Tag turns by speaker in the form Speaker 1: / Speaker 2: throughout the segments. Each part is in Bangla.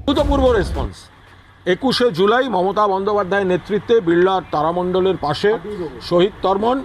Speaker 1: অভূতপূর্ব রেসপন্স। 21শে জুলাই মমতা বন্দ্যোপাধ্যায়ের নেতৃত্বে বিড়লার তারামণ্ডলের পাশে শহীদ তর্পণ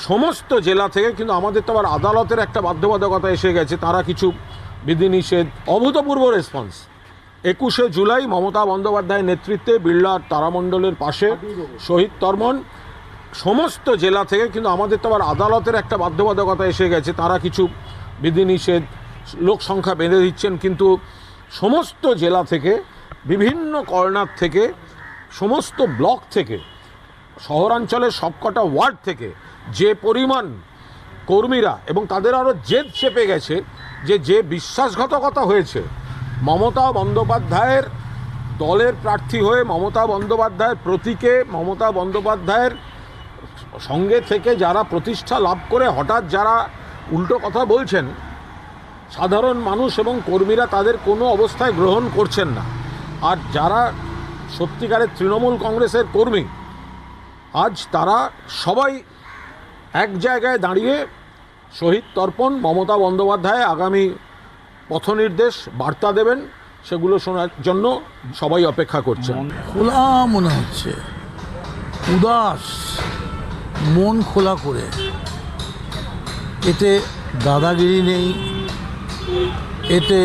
Speaker 1: সমস্ত জেলা থেকে, কিন্তু আমাদের তো আবার আদালতের একটা বাধ্যবাধকতা এসে গেছে, তারা কিছু বিধিনিষেধ। অভূতপূর্ব রেসপন্স। 21শে জুলাই মমতা বন্দ্যোপাধ্যায়ের নেতৃত্বে বিড়লার তারামণ্ডলের পাশে শহীদ তর্পণ সমস্ত জেলা থেকে, কিন্তু আমাদের তো আবার আদালতের একটা বাধ্যবাধকতা এসে গেছে, তারা কিছু বিধিনিষেধ লোক সংখ্যা বেঁধে দিচ্ছেন, কিন্তু সমস্ত জেলা থেকে, বিভিন্ন কর্নার থেকে, সমস্ত ব্লক থেকে, শহরাঞ্চলের সবকটা ওয়ার্ড থেকে যে পরিমাণ কর্মীরা এবং তাদের আরও জেদ চেপে গেছে, যে বিশ্বাসঘাতকতা হয়েছে মমতা বন্দ্যোপাধ্যায়ের দলের প্রার্থী হয়ে, মমতা বন্দ্যোপাধ্যায়ের প্রতীকে, মমতা বন্দ্যোপাধ্যায়ের সঙ্গে থেকে যারা প্রতিষ্ঠা লাভ করে হঠাৎ যারা উল্টো কথা বলছেন, সাধারণ মানুষ এবং কর্মীরা তাদের কোনো অবস্থায় গ্রহণ করছেন না। আর যারা সত্যিকারের তৃণমূল কংগ্রেসের কর্মী, আজ তারা সবাই এক জায়গায় দাঁড়িয়ে শহীদ তর্পণ, মমতা বন্দ্যোপাধ্যায় আগামী পথনির্দেশ বার্তা দেবেন, সেগুলো শোনার জন্য সবাই অপেক্ষা করছেন।
Speaker 2: খোলা মনে হচ্ছে, উদাস, মন খোলা করে। এতে দাদাগিরি নেই, এতে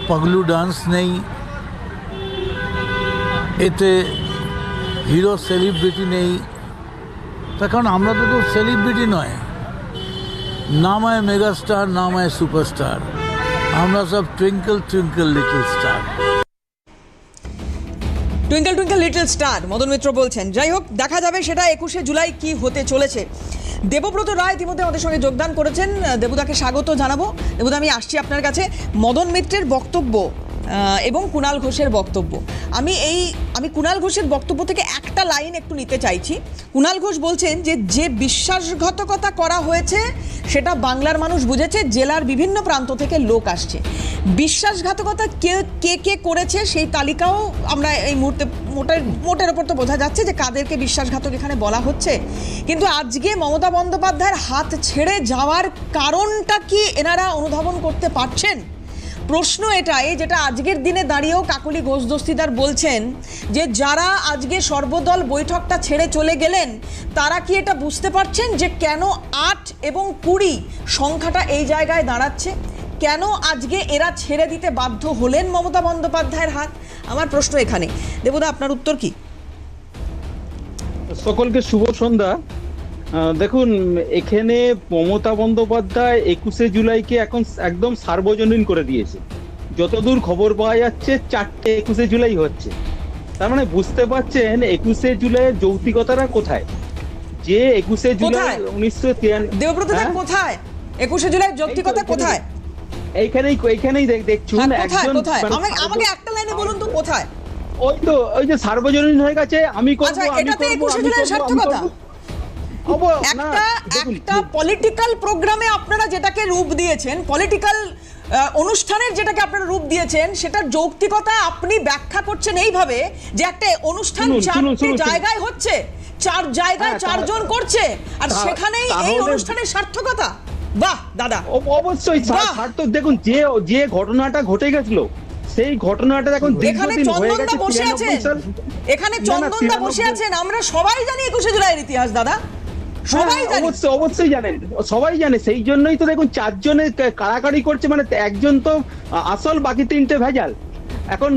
Speaker 2: পাগলু ডান্স নেই, এতে হিরো সেলিব্রিটি নেই। তার কারণ আমরা তো সেলিব্রিটি নয়, নাম হয় মেগাস্টার, নাম হয় সুপারস্টার, আমরা সব twinkle twinkle little star.
Speaker 3: Twinkle twinkle little star Madan Mitra বলছেন। যাই হোক, দেখা যাবে সেটা 21শে জুলাই কি হতে চলেছে। দেবব্রত রায় ইতিমধ্যে আমাদের সঙ্গে যোগদান করেছেন, দেবুদাকে স্বাগত জানাবো। দেবুদা, আমি আসছি আপনার কাছে। মদন মিত্রের বক্তব্য এবং কুণাল ঘোষের বক্তব্য, আমি কুণাল ঘোষের বক্তব্য থেকে একটা লাইন একটু নিতে চাইছি। কুণাল ঘোষ বলছেন যে বিশ্বাসঘাতকতা করা হয়েছে সেটা বাংলার মানুষ বুঝেছে, জেলার বিভিন্ন প্রান্ত থেকে লোক আসছে। বিশ্বাসঘাতকতা কে কে করেছে সেই তালিকাও আমরা এই মুহূর্তে মোটের ওপর তো বোঝা যাচ্ছে যে কাদেরকে বিশ্বাসঘাতক এখানে বলা হচ্ছে। কিন্তু আজকে মমতা বন্দ্যোপাধ্যায়ের হাত ছেড়ে যাওয়ার কারণটা কি এনারা অনুধাবন করতে পারছেন? প্রশ্ন এটাই, যেটা আজকের দিনে দাঁড়িয়েও কাকলি ঘোষ দস্তিদার বলছেন যে যারা আজকে সর্বদল বৈঠকটা ছেড়ে চলে গেলেন তারা কি এটা বুঝতে পারছেন যে কেন 8 এবং 20 সংখ্যাটা এই জায়গায় দাঁড়াচ্ছে? কেন আজকে এরা ছেড়ে দিতে বাধ্য হলেন মমতা বন্দ্যোপাধ্যায়ের হাত? আমার প্রশ্ন এখানে। দেবুদা, আপনার উত্তর কি?
Speaker 4: সকলকে শুভ সন্ধ্যা। দেখুন, এখানে মমতা বন্দ্যোপাধ্যায় 21শে জুলাইকে এখন একদম সার্বজনীন করে দিয়েছে। যতদূর খবর পাওয়া যাচ্ছে 4টে 21শে জুলাই হচ্ছে। তার মানে বুঝতে পারছেন 21শে জুলাইয়ের যৌক্তিকতাটা কোথায়। যে 21শে জুলাই 1993
Speaker 3: দেবব্রত কোথায় 21শে জুলাই যৌক্তিকতা কোথায়?
Speaker 4: এইখানেই দেখছুন একজন।
Speaker 3: আমাকে একটা লাইনে বলুন তো কোথায়?
Speaker 4: ওই যে সার্বজনীন হয়ে গেছে, আমি করব।
Speaker 3: আচ্ছা, এটা তো 21শে জুলাইয়ের সার্থকতা। একটা পলিটিক্যাল প্রোগ্রামে আপনারা যেটাকে রূপ দিয়েছেন, পলিটিক্যাল অনুষ্ঠানের যেটাকে আপনারা রূপ দিয়েছেন, সেটার যৌক্তিকতা আপনি ব্যাখ্যা করছেন এইভাবে যে একটা অনুষ্ঠান 4টে জায়গায় হচ্ছে, 4 জায়গায় 4 জন করছে, আর সেখানেই এই অনুষ্ঠানের সার্থকতা। বাহ দাদা,
Speaker 4: অবশ্যই সার্থক। দেখুন, যে ঘটনাটা ঘটে গেছিল সেই ঘটনাটা এখন
Speaker 3: এখানে চন্দনদা বসে আছেন, আমরা সবাই জানি 21শে জুলাইয়ের ইতিহাস দাদা, সবাই জানে,
Speaker 4: অবশ্যই জানেন, সবাই জানে। সেই জন্যই তো দেখুন 4 জনে কাড়াকাড়ি করছে, মানে একজন তো আসল, বাকি 3টে ভেজাল। এখন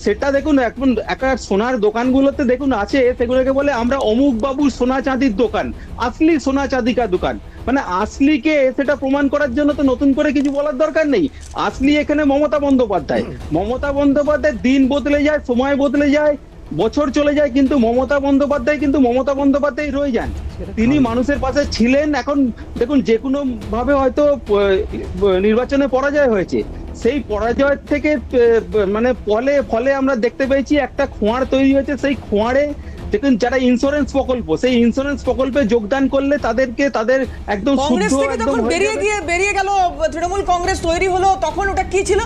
Speaker 4: সেটা দেখুন, এখন একটা সোনার দোকানগুলোতে দেখুন আছে, সেগুলোকে বলে আমরা অমুক বাবুর সোনা চাঁদির দোকান, আসলি সোনা চাঁদিকা দোকান। মানে আসলিকে সেটা প্রমাণ করার জন্য তো নতুন করে কিছু বলার দরকার নেই। আসলি এখানে মমতা বন্দ্যোপাধ্যায়। মমতা বন্দ্যোপাধ্যায়, দিন বদলে যায়, সময় বদলে যায়, বছর চলে যায়, কিন্তু মমতা বন্দ্যোপাধ্যায় রয়ে যান। তিনি মানুষের পাশে ছিলেন। এখন দেখুন, যে কোনো ভাবে হয়তো নির্বাচনে পরাজয় হয়েছে, সেই পরাজয় থেকে মানে ফলে আমরা দেখতে পেয়েছি একটা খোঁয়াড় তৈরি হয়েছে। সেই খোঁয়াড়ে দেখুন, যারা ইন্স্যুরেন্স প্রকল্প, সেই ইন্স্যুরেন্স প্রকল্পে যোগদান করলে তাদের একদম
Speaker 3: কংগ্রেস থেকে যখন বেরিয়ে গেল, তৃণমূল কংগ্রেস তৈরি হলো, তখন ওটা কি ছিল?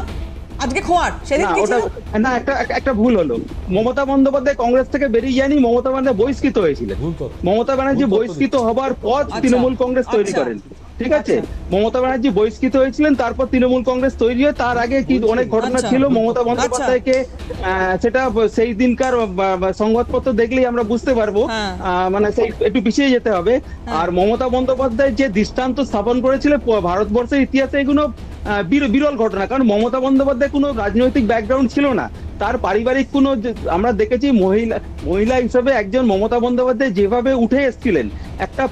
Speaker 3: আজকে খোঁয়াড়, সেদিন কি ছিল?
Speaker 4: না, একটা ভুল হলো। মমতা বন্দ্যোপাধ্যায় কংগ্রেস থেকে বেরিয়ে যায়নি, মমতা বন্দ্যোপাধ্যায় বহিষ্কৃত হয়েছিলেন। মমতা ব্যানার্জি বহিষ্কৃত হবার পর তৃণমূল কংগ্রেস তৈরি করেন। ঠিক আছে, মমতা ব্যানার্জি বহিষ্কৃত হয়েছিলেন, তারপর তৃণমূল কংগ্রেস তৈরি হয়, তার আগে কি অনেক ঘটনা
Speaker 3: আচ্ছা।
Speaker 4: ছিল মমতা বন্দ্যোপাধ্যায়কে সেটা সেই দিনকার সংবাদপত্র দেখলেই আমরা বুঝতে পারবো।
Speaker 3: হ্যাঁ।
Speaker 4: মানে সেই একটু পিছিয়ে যেতে হবে। আর মমতা বন্দ্যোপাধ্যায় যে দৃষ্টান্ত স্থাপন করেছিল ভারতবর্ষের ইতিহাসে, এগুলো বিরল ঘটনা। কারণ মমতা বন্দ্যোপাধ্যায় কোনো রাজনৈতিক ব্যাকগ্রাউন্ড ছিল না, তার পারিবারিক কোনো আমরা দেখেছি মহিলা হিসেবে একজন মমতা বন্দ্যোপাধ্যায় যেভাবে উঠে এসেছিলেন, একটা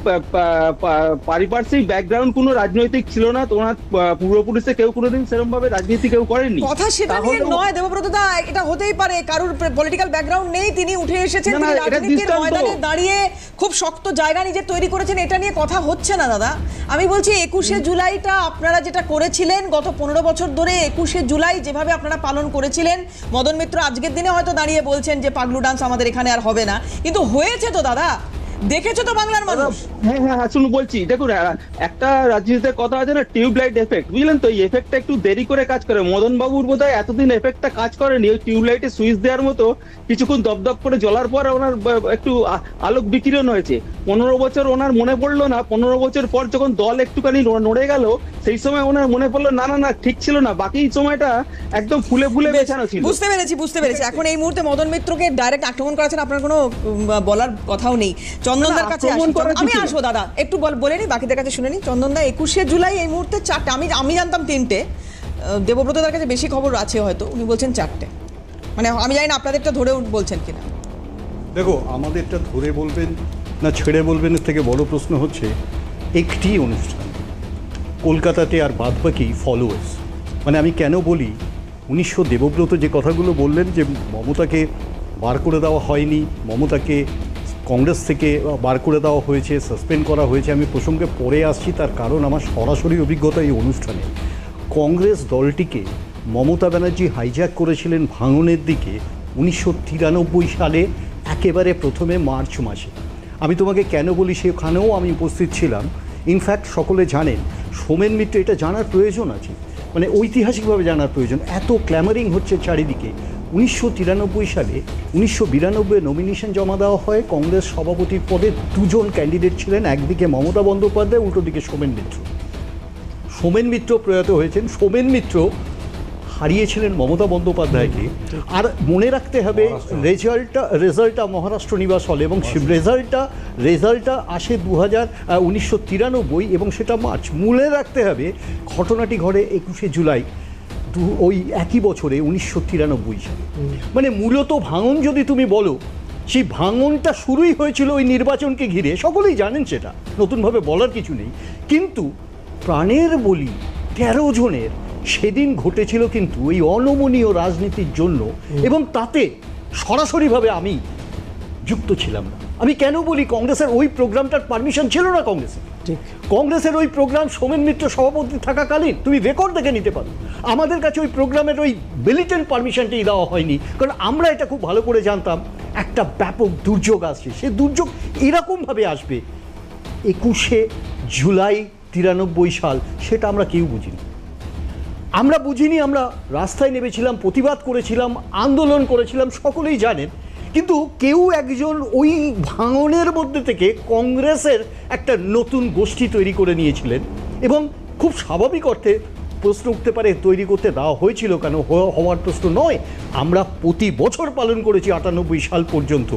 Speaker 4: পারিপার্শ্বিক ব্যাকগ্রাউন্ড কোনো রাজনৈতিক ছিল না। ওনার পূর্বপুরুষে কেউ কোনোদিন সেরকম ভাবে রাজনীতি কেউ করেননি।
Speaker 3: কথা সেটা নিয়ে নয় দেবব্রত দা, এটা হতেই পারে কারোর পলিটিক্যাল ব্যাকগ্রাউন্ড নেই, তিনি উঠে এসেছেন,
Speaker 4: না,
Speaker 3: তিনি
Speaker 4: এটা
Speaker 3: রাজনীতির
Speaker 4: দৃষ্টান্ত।
Speaker 3: ময়দানে দাঁড়িয়ে খুব শক্ত জায়গা নিজের তৈরি করেছেন, এটা নিয়ে কথা হচ্ছে না দাদা। আমি বলছি 21শে জুলাইটা আপনারা যেটা করেছিলেন গত 15 বছর ধরে, 21শে জুলাই যেভাবে আপনারা পালন করেছিলেন, মদন মিত্র আজকের দিনে হয়তো দাঁড়িয়ে বলছেন যে পাগলু ডান্স আমাদের এখানে আর হবে না, কিন্তু হয়েছে তো দাদা, দেখেছো তো বাংলার মানুষ।
Speaker 4: হ্যাঁ হ্যাঁ হ্যাঁ, শুনুন বলছি, দেখুন একটা রাজনীতিতে কথা আছে না, টিউবলাইট এফেক্ট, বুঝলেন তো? এই এফেক্টটা একটু দেরি করে কাজ করে। মদন বাবুর বোধহয় এতদিন এফেক্টটা কাজ করেনি। ওই টিউবলাইটে সুইচ দেওয়ার মতো কিছুক্ষণ দপদপ করে জ্বলার পর ওনার একটু আলোক বিকিরণ হয়েছে। 15 বছর ওনার মনে পড়লো না, 15 বছর পর যখন দল একটুখানি নড়ে গেল, সেই সময় ওনার মনে পড়লো না না না ঠিক ছিল না, বাকি সময়টা একদম ফুলে ফুলে বেছানো ছিল।
Speaker 3: বুঝতে পেরেছি। এখন এই মুহূর্তে মদন মিত্রকে ডাইরেক্ট আক্রমণ করেছেন, আপনার কোনো বলার কথাও নেই। চন্দনদার কাছে আমি আসবো দাদা, একটু বলে নি, বাকিদের কাছে শুনে নি। চন্দনদা, 21শে জুলাই এই মুহূর্তে 4টে, আমি জানতাম 3টে, দেবব্রতদার কাছে বেশি খবর আছে হয়তো, উনি বলছেন 4টে, মানে আমি জানি না আপনাদেরটা ধরে বলছেন কিনা।
Speaker 5: দেখো, আমাদেরটা ধরে বলবেন না ছেড়ে বলবেন, এর থেকে বড় প্রশ্ন হচ্ছে একটি অনুষ্ঠান কলকাতাতে আর বাদবাকি ফলোয়ার্স। মানে আমি কেন বলি, 1900 দেবব্রত যে কথাগুলো বললেন যে মমতাকে বার করে দেওয়া হয়নি, মমতাকে কংগ্রেস থেকে বার করে দেওয়া হয়েছে, সাসপেন্ড করা হয়েছে, আমি প্রসঙ্গে পরে আসছি। তার কারণ আমার সরাসরি অভিজ্ঞতা এই অনুষ্ঠানে। কংগ্রেস দলটিকে মমতা ব্যানার্জি হাইজ্যাক করেছিলেন ভাঙনের দিকে 1993 সালে, একেবারে প্রথমে মার্চ মাসে। আমি তোমাকে কেন বলি, সেখানেও আমি উপস্থিত ছিলাম। ইনফ্যাক্ট সকলে জানেন, সোমেন মিত্র, এটা জানার প্রয়োজন আছে, মানে ঐতিহাসিকভাবে জানার প্রয়োজন। এত ক্ল্যামারিং হচ্ছে চারিদিকে। 1993 সালে 1992 নমিনেশন জমা দেওয়া হয়। কংগ্রেস সভাপতির পদে 2জন ক্যান্ডিডেট ছিলেন, একদিকে মমতা বন্দ্যোপাধ্যায়, উল্টো দিকে সোমেন মিত্র। সোমেন মিত্র প্রয়াত হয়েছেন, সোমেন মিত্র হারিয়েছিলেন মমতা বন্দ্যোপাধ্যায়কে। আর মনে রাখতে হবে, রেজাল্টটা মহারাষ্ট্র নিবাস হল, এবং রেজাল্টটা আসে 1993 এবং সেটা মার্চ। মনে রাখতে হবে ঘটনাটি ঘটে 21শে জুলাই ওই একই বছরে 1993 সালে। মানে মূলত ভাঙন যদি তুমি বলো, সেই ভাঙনটা শুরুই হয়েছিল ওই নির্বাচনকে ঘিরে, সকলেই জানেন, সেটা নতুনভাবে বলার কিছু নেই। কিন্তু প্রাণের বলি 13 জনের সেদিন ঘটেছিল কিন্তু এই অনমনীয় রাজনীতির জন্য, এবং তাতে সরাসরিভাবে আমি যুক্ত ছিলাম না। আমি কেন বলি, কংগ্রেসের ওই প্রোগ্রামটার পারমিশন ছিল না কংগ্রেসের ওই প্রোগ্রাম সোমেন মিত্র সভাপতি থাকাকালীন, তুমি রেকর্ড দেখে নিতে পারো। আমাদের কাছে ওই প্রোগ্রামের ওই মিলিটেন্ট পারমিশনটাই দেওয়া হয়নি, কারণ আমরা এটা খুব ভালো করে জানতাম একটা ব্যাপক দুর্যোগ আসছে। সে দুর্যোগ এরকমভাবে আসবে 21শে জুলাই 93 সাল, সেটা আমরা কেউ বুঝিনি। আমরা রাস্তায় নেমেছিলাম, প্রতিবাদ করেছিলাম, আন্দোলন করেছিলাম, সকলেই জানেন। কিন্তু কেউ একজন ওই ভাঙনের মধ্যে থেকে কংগ্রেসের একটা নতুন গোষ্ঠী তৈরি করে নিয়েছিলেন, এবং খুব স্বাভাবিক অর্থে প্রশ্ন উঠতে পারে তৈরি করতে দেওয়া হয়েছিল কেন, হওয়ার প্রশ্ন নয়। আমরা প্রতি বছর পালন করেছি 98 সাল পর্যন্ত।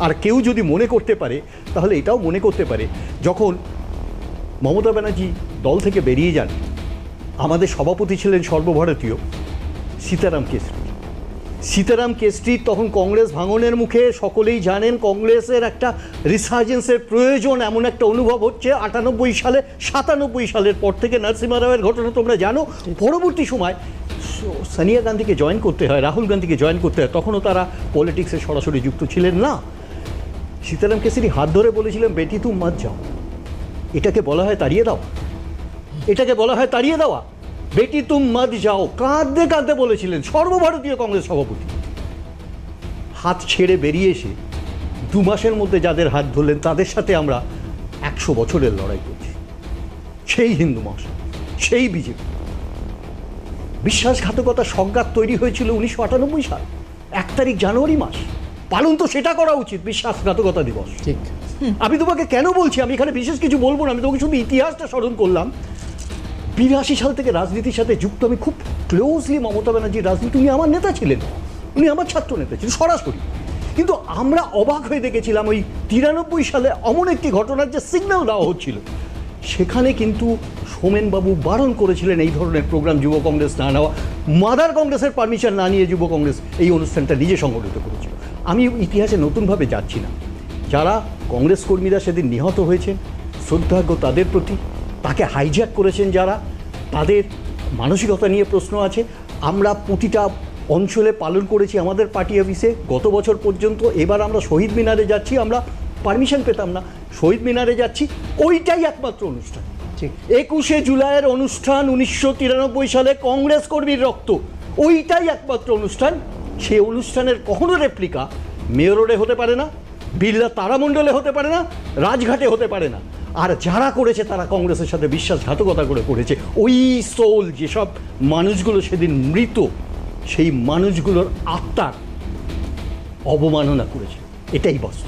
Speaker 5: আর কেউ যদি মনে করতে পারে, তাহলে এটাও মনে করতে পারে, যখন মমতা ব্যানার্জি দল থেকে বেরিয়ে যান, আমাদের সভাপতি ছিলেন সর্বভারতীয় সীতারাম কেসরি। তখন কংগ্রেস ভাঙনের মুখে, সকলেই জানেন কংগ্রেসের একটা রিসার্জেন্সের প্রয়োজন, এমন একটা অনুভব হচ্ছে 98 সালে। 97 সালের পর থেকে নরসিমা রাওয়ের ঘটনা তোমরা জানো। পরবর্তী সময় সোনিয়া গান্ধীকে জয়েন করতে হয়, রাহুল গান্ধীকে জয়েন করতে হয়, তখনও তারা পলিটিক্সে সরাসরি যুক্ত ছিলেন না। সীতারাম কেসরি হাত ধরে বলেছিলেন, বেটি তুম মত যাও। এটাকে বলা হয় তাড়িয়ে দেওয়া। বেটি তুম মত যাও, কাঁদতে কাঁদতে বলেছিলেন সর্বভারতীয় কংগ্রেস সভাপতি। হাত ছেড়ে বেরিয়ে এসে 2 মাসের মধ্যে যাদের হাত ধরলেন, তাদের সাথে আমরা 100 বছরের লড়াই করছি। সেই হিন্দু মহাসভা, সেই বিজেপি। বিশ্বাসঘাতকতার সংঘাত তৈরি হয়েছিল 1998 সাল 1 তারিখ জানুয়ারি মাস। পালন তো সেটা করা উচিত, বিশ্বাসঘাতকতা দিবস।
Speaker 2: ঠিক।
Speaker 5: আমি তোমাকে কেন বলছি, আমি এখানে বিশেষ কিছু বলবো না, আমি তোমাকে শুধু ইতিহাসটা স্মরণ করলাম। 82 সাল থেকে রাজনীতির সাথে যুক্ত, আমি খুব ক্লোজলি মমতা ব্যানার্জির রাজনীতি, উনি আমার নেতা ছিলেন, উনি আমার ছাত্র নেতা ছিলেন সরাসরি। কিন্তু আমরা অবাক হয়ে দেখেছিলাম ওই 93 সালে অমন একটি ঘটনার যে সিগন্যাল দেওয়া হচ্ছিল, সেখানে কিন্তু সোমেনবাবু বারণ করেছিলেন এই ধরনের প্রোগ্রাম যুব কংগ্রেস না নেওয়া, মাদার কংগ্রেসের পারমিশন না নিয়ে যুব কংগ্রেস এই অনুষ্ঠানটা নিজে সংগঠিত করেছিল। আমি ইতিহাসে নতুনভাবে যাচ্ছি না, যারা কংগ্রেস কর্মীরা সেদিন নিহত হয়েছেন, শ্রদ্ধার্ঘ্য তাদের প্রতি, তাকে হাইজ্যাক করেছেন যারা, তাদের মানসিকতা নিয়ে প্রশ্ন আছে। আমরা প্রতিটা অঞ্চলে পালন করেছি আমাদের পার্টি অফিসে গত বছর পর্যন্ত। এবার আমরা শহীদ মিনারে যাচ্ছি, আমরা পারমিশন পেতাম না, শহীদ মিনারে যাচ্ছি, ওইটাই একমাত্র অনুষ্ঠান। ঠিক 21শে জুলাইয়ের অনুষ্ঠান 1993 সালে কংগ্রেস কর্মীর রক্ত, ওইটাই একমাত্র অনুষ্ঠান। সেই অনুষ্ঠানের কখনো রেপ্লিকা মেয়র রোডে হতে পারে না, বিড়লা তারামণ্ডলে হতে পারে না, রাজঘাটে হতে পারে না। আর যারা করেছে তারা কংগ্রেসের সাথে বিশ্বাসঘাতকতা করেছে। ওই সোল, যেসব মানুষগুলো সেদিন মৃত, সেই মানুষগুলোর আত্মার অবমাননা করেছে, এটাই বাস্তব।